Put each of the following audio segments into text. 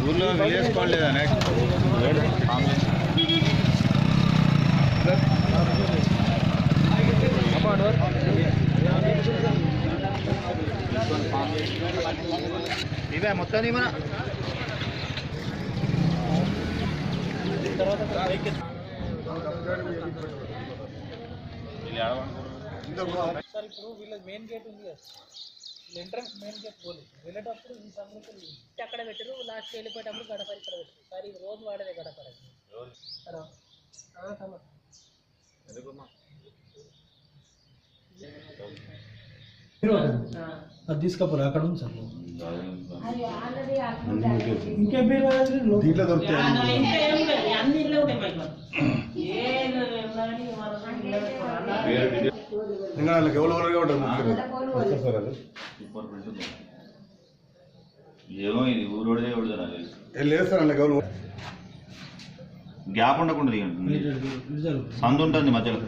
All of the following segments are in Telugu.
ఊళ్ళో వేసుకోలేదా ఇవే మొత్తం మన సార్ ఇప్పుడు వీళ్ళ మెయిన్ గేట్ ఉంది కదా, ఎంట్రన్స్ మెయిన్ గేట్ పోలేదు, వెళ్ళేటప్పుడు ఈ సమస్య అక్కడ పెట్టారు, లాస్ట్ వెళ్ళిపోయేటప్పుడు గడప ఇక్కడ పెట్టారు సార్. ఇది రోజు వాడేదే గడప. అది తీసుకపోరా అక్కడ ఉంది సార్. ఇంకేం దీంట్లో దొరుకుతాయి. ఇంకా వాళ్ళకి ఎవరు ఉంటారు ఏమో ఇది ఊరోడే లేదు సార్. వాళ్ళకి ఎవరు గ్యాప్ ఉండకుండా సందు ఉంటుంది మధ్యలో.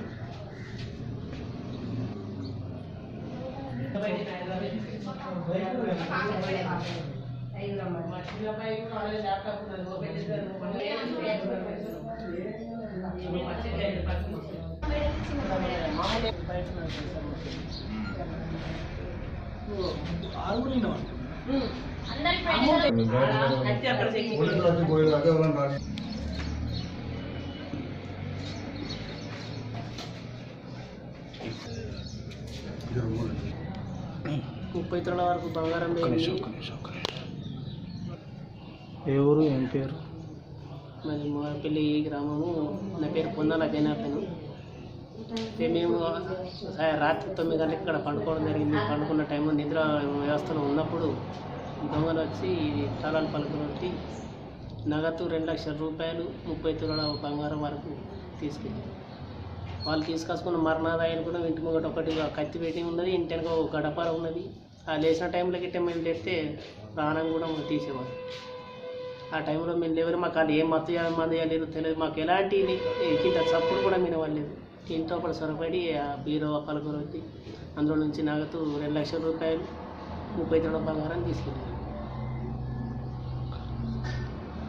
ముప్పై తులాల వరకు బంగారం. ఏ ఊరు, ఏం పేరు? మరి మోరపల్లి గ్రామము. నా పేరు పొందాల జనార్దను. మేము రాత్రి 9 గంటలకు ఇక్కడ పండుకోవడం జరిగింది. పండుకున్న టైంలో నిద్ర వ్యవస్థలో ఉన్నప్పుడు దొంగలు వచ్చి తాళాలు పలుకుబట్టి నగదు 2 లక్షల రూపాయలు, 30 తులాల బంగారం వరకు తీసుకెళ్ళారు. వాళ్ళు తీసుకొచ్చుకున్న మరణాదాయాలు కూడా ఇంటి ముంగట ఒకటి కత్తి పెట్టి ఉన్నది, ఇంటి వెనక ఒక గడపర ఉన్నది. ఆ లేచిన టైంలో గిట్ట మేము లేపితే ప్రాణం కూడా తీసేవారు. ఆ టైంలో మేము లేవరు, మాకు అది ఏం మంది లేదు తెలియదు, మాకు ఎలాంటి ఇంత చప్పుడు కూడా వినవలేదు. ఇంట్లో ఒకటి సొరపడి ఆ బీరో పలుకురు వచ్చి అందులో నుంచి నగదు 2 లక్షల రూపాయలు, 30 తులాల బంగారం తీసుకెళ్ళారు.